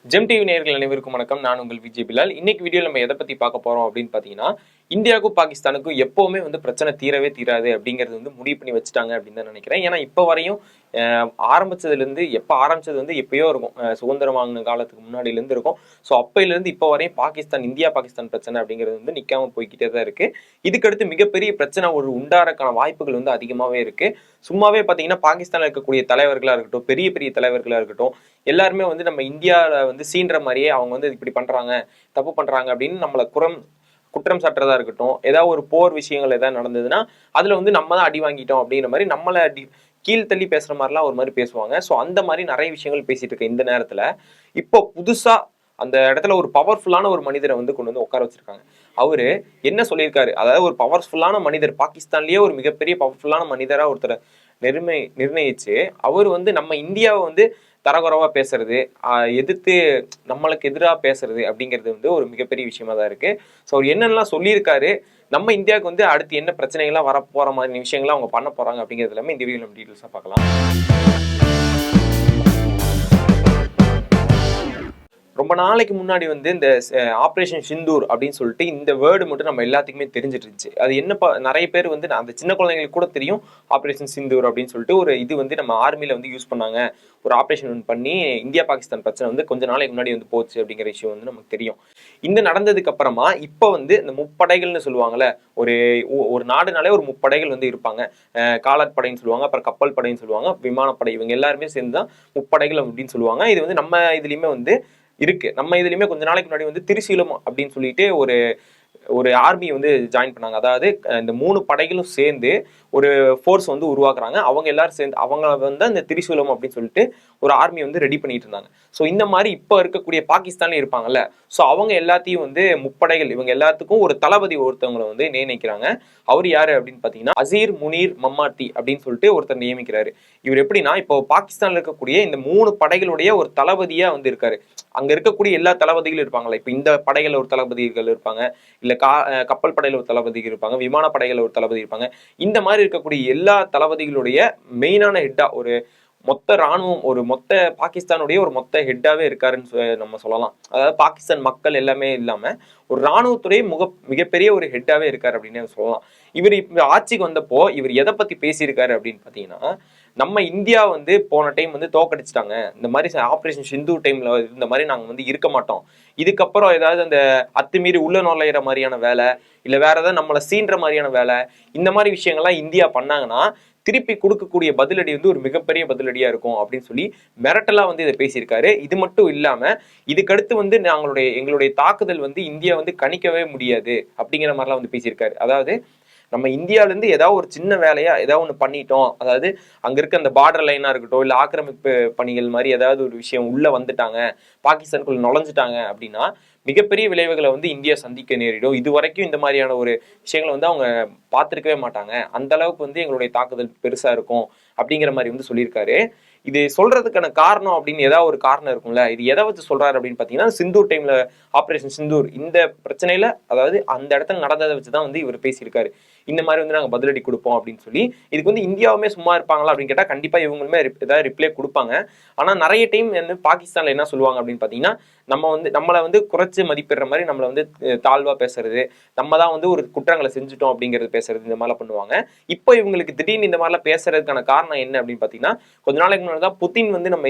GeM TV நேயர்கள் அனைவருக்கும் வணக்கம். நான் உங்கள் விஜய் பிலால். இன்னைக்கு வீடியோ நம்ம எதை பத்தி பார்க்க போறோம் அப்படின்னு பாத்தீங்கன்னா, இந்தியாவுக்கும் பாகிஸ்தானுக்கும் எப்பவுமே பிரச்சனை தீரவே தீராது அப்படிங்கிறது முடிவு பண்ணி வச்சுட்டாங்க அப்படின்னு தான் நினைக்கிறேன். ஏன்னா இப்ப வரையும் ஆரம்பிச்சதுல இருந்து எப்ப ஆரம்பிச்சது எப்பயோ இருக்கும். சுதந்திரம் வாங்கின காலத்துக்கு முன்னாடில இருந்து இருக்கும். ஸோ அப்பையில இருந்து இப்ப வரையும் இந்தியா பாகிஸ்தான் பிரச்சனை அப்படிங்கிறது நிக்காம போய்கிட்டே தான் இருக்கு. இதுக்கடுத்து மிகப்பெரிய பிரச்சனை ஒரு உண்டாறக்கான வாய்ப்புகள் அதிகமாவே இருக்கு. சும்மாவே பாத்தீங்கன்னா பாகிஸ்தான்ல இருக்கக்கூடிய தலைவர்களா இருக்கட்டும், பெரிய பெரிய தலைவர்களா இருக்கட்டும், எல்லாருமே நம்ம இந்தியாவில் சீன்ற மாதிரியே அவங்க இப்படி பண்றாங்க, தப்பு பண்றாங்க அப்படின்னு நம்மளை குற்றம் சாட்டுறதா இருக்கட்டும், ஏதாவது ஒரு போர் விஷயங்கள் ஏதாவது நடந்ததுன்னா அதுல நம்ம தான் அடி வாங்கிட்டோம் அப்படிங்கிற மாதிரி நம்மளை கீழ்த்தள்ளி பேசுற மாதிரிலாம் ஒரு மாதிரி பேசுவாங்க. ஸோ அந்த மாதிரி நிறைய விஷயங்கள் பேசிட்டு இருக்க இந்த நேரத்துல இப்போ புதுசா அந்த இடத்துல ஒரு பவர்ஃபுல்லான ஒரு மனிதரை கொண்டு உட்கார வச்சிருக்காங்க. அவரு என்ன சொல்லியிருக்காரு, அதாவது ஒரு பவர்ஃபுல்லான மனிதர், பாகிஸ்தான்லயே ஒரு மிகப்பெரிய பவர்ஃபுல்லான மனிதரா ஒருத்தரை நிர்ணயிச்சு அவர் நம்ம இந்தியாவை தரகுறவா பேசுறது, எதிர்த்து நம்மளுக்கு எதிராக பேசுறது அப்படிங்கிறது ஒரு மிகப்பெரிய விஷயமா தான் இருக்கு. ஸோ அவர் என்னென்னலாம் சொல்லியிருக்காரு, நம்ம இந்தியாவுக்கு அடுத்து என்ன பிரச்சனைகள்லாம் வரப்போற மாதிரி விஷயங்கள்லாம் அவங்க பண்ண போறாங்க அப்படிங்கிறது எல்லாமே இந்த வீடியோ நம்ம டீட்டெயில்ஸா பார்க்கலாம். ரொம்ப நாளைக்கு முன்னாடி இந்த ஆப்ரேஷன் சிந்தூர் அப்படின்னு சொல்லிட்டு இந்த வேர்டு மட்டும் நம்ம எல்லாத்துக்குமே தெரிஞ்சிட்டு இருந்துச்சு. அது என்ன நிறைய பேர் அந்த சின்ன குழந்தைங்களுக்கு கூட தெரியும் ஆப்ரேஷன் சிந்தூர் அப்படின்னு சொல்லிட்டு ஒரு இது நம்ம ஆர்மியில யூஸ் பண்ணாங்க. ஒரு ஆப்ரேஷன் பண்ணி இந்தியா பாகிஸ்தான் பிரச்சனை கொஞ்ச நாளைக்கு முன்னாடி போச்சு அப்படிங்கிற விஷயம் நமக்கு தெரியும். இந்த நடந்ததுக்கு அப்புறமா இப்ப இந்த முப்படைகள்னு சொல்லுவாங்கல்ல, ஒரு ஒரு நாடுனாலே ஒரு முப்படைகள் இருப்பாங்க. காலாட்படைன்னு சொல்லுவாங்க, அப்புறம் கப்பல் படைன்னு சொல்லுவாங்க, விமானப்படை, இவங்க எல்லாருமே சேர்ந்துதான் முப்படைகள் அப்படின்னு சொல்லுவாங்க. இது நம்ம இதுலயுமே இருக்கு. நம்ம இதுலயுமே கொஞ்ச நாளைக்கு முன்னாடி திரிசூலம் அப்படின்னு சொல்லிட்டு ஒரு ஒரு ஆர்மி ஜாயின் பண்ணாங்க. அதாவது இந்த 3 படைகளும் சேர்ந்து ஒரு ஃபோர்ஸ் உருவாக்குறாங்க. அவங்க எல்லாரும் சேர்ந்து அவங்க இந்த திரிசூலம் அப்படின்னு சொல்லிட்டு ஒரு ஆர்மி ரெடி பண்ணிட்டு இருந்தாங்க. ஸோ இந்த மாதிரி இப்ப இருக்கக்கூடிய பாகிஸ்தான்ல இருப்பாங்கல்ல, ஸோ அவங்க எல்லாத்தையும் முப்படைகள் இவங்க எல்லாத்துக்கும் ஒரு தளபதி ஒருத்தவங்களை நியமிக்கிறாங்க. அவர் யாரு அப்படின்னு பாத்தீங்கன்னா அசீர் முனீர் மம்மாத்தி அப்படின்னு சொல்லிட்டு ஒருத்தர் நியமிக்கிறாரு. இவர் எப்படின்னா இப்போ பாகிஸ்தான்ல இருக்கக்கூடிய இந்த 3 படைகளுடைய ஒரு தளபதியா இருக்காரு. அங்க இருக்கக்கூடிய எல்லா தளபதிகளும் இருப்பாங்கல்ல, இப்ப இந்த படைகள் ஒரு தளபதிகள் இருப்பாங்க, இல்ல கப்பல் படையில ஒரு தளபதிகள் இருப்பாங்க, விமான படையில ஒரு தளபதி இருப்பாங்க. இந்த மாதிரி இருக்கக்கூடிய எல்லா தளபதிகளுடைய மெயினான ஹெட்டா ஒரு மொத்த ராணுவம், ஒரு மொத்த பாகிஸ்தானுடைய ஒரு மொத்த ஹெட்டாவே இருக்காருன்னு நம்ம சொல்லலாம். அதாவது பாகிஸ்தான் மக்கள் எல்லாமே இல்லாம ஒரு ராணுவத்துடைய மிகப்பெரிய ஒரு ஹெட்டாவே இருக்காரு அப்படின்னு சொல்லலாம். இவர் இப்ப ஆட்சிக்கு வந்தப்போ இவர் எதை பத்தி பேசியிருக்காரு அப்படின்னு பாத்தீங்கன்னா, நம்ம இந்தியா போன டைம் தோக்கடிச்சிட்டாங்க, இந்த மாதிரி ஆபரேஷன் சிந்து டைம்ல இந்த மாதிரி நாங்க இருக்க மாட்டோம், இதுக்கப்புறம் ஏதாவது அந்த அத்துமீறி உள்ள நுழையிற மாதிரியான வேலை, இல்ல வேற ஏதாவது நம்மளை சீன்ற மாதிரியான வேலை, இந்த மாதிரி விஷயங்கள்லாம் இந்தியா பண்ணாங்கன்னா திருப்பி கொடுக்கக்கூடிய பதிலடி ஒரு மிகப்பெரிய பதிலடியா இருக்கும் அப்படின்னு சொல்லி மிரட்டலா இதை பேசியிருக்காரு. இது மட்டும் இல்லாம இதுக்கடுத்து எங்களுடைய தாக்குதல் இந்தியா கணிக்கவே முடியாது அப்படிங்கிற மாதிரிலாம் பேசியிருக்காரு. அதாவது நம்ம இந்தியால இருந்து ஏதாவது ஒரு சின்ன வேலையா ஏதாவது ஒண்ணு பண்ணிட்டோம், அதாவது அங்க இருக்க அந்த பார்டர் லைனா இருக்கட்டும், இல்ல ஆக்கிரமிப்பு பணிகள் மாதிரி ஏதாவது ஒரு விஷயம் உள்ள வந்துட்டாங்க, பாகிஸ்தானுக்குள்ள நுழைஞ்சிட்டாங்க அப்படின்னா மிகப்பெரிய விளைவுகளை இந்தியா சந்திக்க நேரிடும். இது வரைக்கும் இந்த மாதிரியான ஒரு விஷயங்களை அவங்க பார்த்திருக்கவே மாட்டாங்க, அந்த அளவுக்கு எங்களுடைய தாக்குதல் பெருசா இருக்கும் அப்படிங்கிற மாதிரி சொல்லியிருக்காரு. இது சொல்றதுக்கான காரணம் அப்படின்னு ஏதாவது ஒரு காரணம் இருக்கும்ல, இது எதை வச்சு சொல்றாரு அப்படின்னு பாத்தீங்கன்னா சிந்தூர் டைம்ல ஆபரேஷன் சிந்தூர் இந்த பிரச்சனையில, அதாவது அந்த இடத்துல நடந்ததை வச்சுதான் இவர் பேசியிருக்காரு. இந்த மாதிரி நாங்க பதிலடி கொடுப்போம் அப்படின்னு சொல்லி. இதுக்கு இந்தியாவுமே சும்மா இருப்பாங்களா அப்படின்னு கேட்டா கண்டிப்பா இவங்களுமே ஏதாவது ரிப்ளை கொடுப்பாங்க. ஆனா நிறைய டைம் பாகிஸ்தான்ல என்ன சொல்லுவாங்க அப்படின்னு பாத்தீங்கன்னா, நம்ம நம்மளை குறைச்சு மதிப்பிடுற மாதிரி நம்மளை தாழ்வா பேசுறது, நம்ம தான் ஒரு குற்றங்களை செஞ்சுட்டோம் அப்படிங்கிறது பேசுறது, இந்த மாதிரிலாம் பண்ணுவாங்க. இப்போ இவங்களுக்கு திடீர்னு இந்த மாதிரிலாம் பேசுறதுக்கான காரணம் என்ன அப்படின்னு பாத்தீங்கன்னா, கொஞ்ச நாளைக்கு முன்னாடி தான் புதின் நம்ம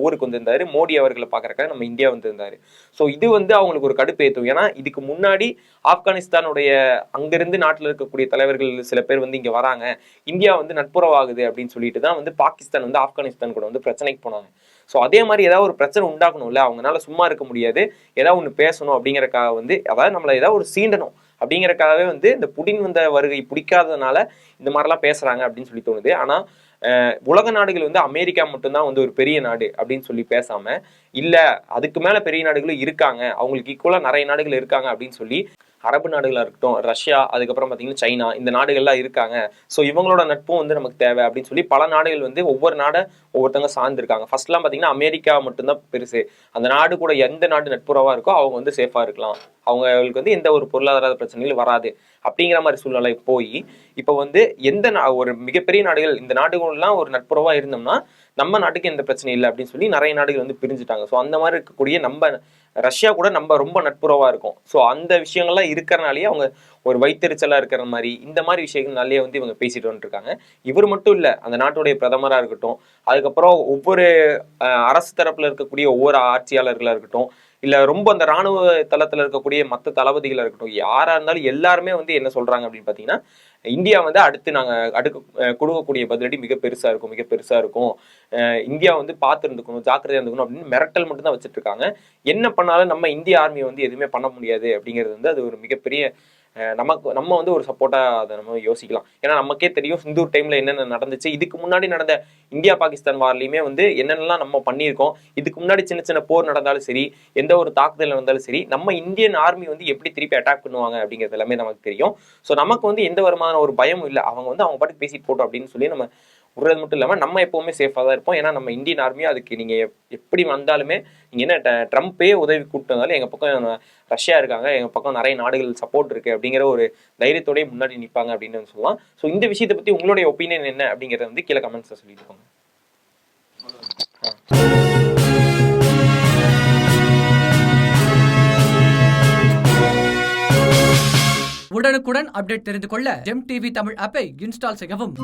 ஊருக்கு வந்திருந்தாரு, மோடி அவர்களை பாக்குறக்காக நம்ம இந்தியா வந்திருந்தாரு. ஸோ இது அவங்களுக்கு ஒரு கடுப்பு ஏற்றும். ஏன்னா இதுக்கு முன்னாடி ஆப்கானிஸ்தானுடைய அங்கிருந்து நாட்டில் இருக்கக்கூடிய தலைவர்கள் சில பேர் இங்க வராங்க, இந்தியா நட்புறவாகுது அப்படின்னு சொல்லிட்டு தான் பாகிஸ்தான் ஆப்கானிஸ்தான் கூட பிரச்சனைக்கு போனாங்க. ஸோ அதே மாதிரி ஏதாவது ஒரு பிரச்சனை உண்டாக்கணும்ல, அவங்களால சும்மா இருக்க முடியாது, ஏதாவது ஒன்று பேசணும் அப்படிங்கறக்காக அதாவது நம்மளை ஏதாவது ஒரு சீண்டணும் அப்படிங்கறக்காகவே இந்த புடின் வருகை பிடிக்காததுனால இந்த மாதிரிலாம் பேசுறாங்க அப்படின்னு சொல்லி தோணுது. ஆனா உலக நாடுகள் அமெரிக்கா மட்டும்தான் ஒரு பெரிய நாடு அப்படின்னு சொல்லி பேசாம, இல்ல அதுக்கு மேல பெரிய நாடுகளும் இருக்காங்க, அவங்களுக்கு ஈக்குவலா நிறைய நாடுகள் இருக்காங்க அப்படின்னு சொல்லி அரபு நாடுகளா இருக்கட்டும், ரஷ்யா, அதுக்கப்புறம் பாத்தீங்கன்னா சைனா, இந்த நாடுகள்லாம் இருக்காங்க. ஸோ இவங்களோட நட்பும் நமக்கு தேவை அப்படின்னு சொல்லி பல நாடுகள் ஒவ்வொரு நாடை ஒவ்வொருத்தவங்க சார்ந்திருக்காங்க. ஃபர்ஸ்ட்லாம் பாத்தீங்கன்னா அமெரிக்கா மட்டும்தான் பெருசு, அந்த நாடு கூட எந்த நாடு நட்புறவா இருக்கோ அவங்க சேஃபா இருக்கலாம், அவங்களுக்கு எந்த ஒரு பொருளாதார பிரச்சனைகளும் வராது அப்படிங்கிற மாதிரி சூழ்நிலை போய் இப்போ எந்த ஒரு மிகப்பெரிய நாடுகள், இந்த நாடுகள்லாம் ஒரு நட்புறவா இருந்தோம்னா நம்ம நாட்டுக்கு எந்த பிரச்சனை இல்லை அப்படின்னு சொல்லி நிறைய நாடுகள் வந்து பிரிஞ்சுட்டாங்க. ஸோ அந்த மாதிரி இருக்கக்கூடிய நம்ம ரஷ்யா கூட நம்ம ரொம்ப நட்புறவா இருக்கும். ஸோ அந்த விஷயங்கள்லாம் இருக்கிறனாலேயே அவங்க ஒரு வைத்தறிச்சலா இருக்கிற மாதிரி இந்த மாதிரி விஷயங்கள்னாலேயே வந்து இவங்க பேசிட்டு வந்துருக்காங்க. இவர் மட்டும் இல்லை, அந்த நாட்டுடைய பிரதமராக இருக்கட்டும், அதுக்கப்புறம் ஒவ்வொரு அரசு தரப்புல இருக்கக்கூடிய ஒவ்வொரு ஆட்சியாளர்களாக இருக்கட்டும், இல்ல ரொம்ப அந்த ராணுவ தளத்துல இருக்கக்கூடிய மற்ற தளபதிகளா இருக்கட்டும், யாரா இருந்தாலும் எல்லாருமே வந்து என்ன சொல்றாங்க அப்படின்னு பாத்தீங்கன்னா, இந்தியா வந்து அடுத்து நாங்க கொடுக்கக்கூடிய பதிலடி மிக பெருசா இருக்கும், மிக பெருசா இருக்கும். இந்தியா வந்து பார்த்து இருந்துக்கணும், ஜாக்கிரதையா இருந்துக்கணும் அப்படின்னு மிரட்டல் மட்டும் தான் வச்சுட்டு இருக்காங்க. என்ன பண்ணாலும் நம்ம இந்திய ஆர்மி வந்து எதுவுமே பண்ண முடியாது அப்படிங்கிறது வந்து அது ஒரு மிகப்பெரிய நம்ம வந்து ஒரு சப்போர்ட்டா அதை நம்ம யோசிக்கலாம். ஏன்னா நமக்கே தெரியும் சிந்தூர் டைம்ல என்னென்ன நடந்துச்சு. இதுக்கு முன்னாடி நடந்த இந்தியா பாகிஸ்தான் வார்லையுமே வந்து என்னென்னலாம் நம்ம பண்ணியிருக்கோம். இதுக்கு முன்னாடி சின்ன சின்ன போர் நடந்தாலும் சரி, எந்த ஒரு தாக்குதல் நடந்தாலும் சரி, நம்ம இந்தியன் ஆர்மி வந்து எப்படி திருப்பி அட்டாக் பண்ணுவாங்க அப்படிங்கிறது எல்லாமே நமக்கு தெரியும். ஸோ நமக்கு வந்து எந்த விதமான ஒரு பயமும் இல்லை. அவங்க வந்து அவங்க பாட்டுக்கு பேசிட்டு போட்டோம் அப்படின்னு சொல்லி நம்ம விடுறது மட்டும் இல்லாமல் நம்ம எப்பவுமே சேஃபாக தான் இருப்போம். ஏன்னா நம்ம இந்தியன் ஆர்மியும் அதுக்கு நீங்கள் எப்படி வந்தாலுமே நீங்கள் என்ன ட்ரம்ப்பே உதவி கூப்பிட்டு வந்தாலும் எங்கள் பக்கம் ரஷ்யா இருக்காங்க, எங்கள் பக்கம் நிறைய நாடுகள் சப்போர்ட் இருக்குது அப்படிங்கிற ஒரு தைரியத்தோடய முன்னாடி நிற்பாங்க அப்படின்னு சொல்லலாம். ஸோ இந்த விஷயத்தை பற்றி உங்களுடைய ஒப்பீனியன் என்ன அப்படிங்கிறத வந்து கீழே கமெண்ட்ஸில் சொல்லிட்டு போங்க. உடனுக்குடன் அப்டேட் தெரிந்து கொள்ள ஜெம் டிவி தமிழ் ஆப்பை இன்ஸ்டால் செய்யவும்.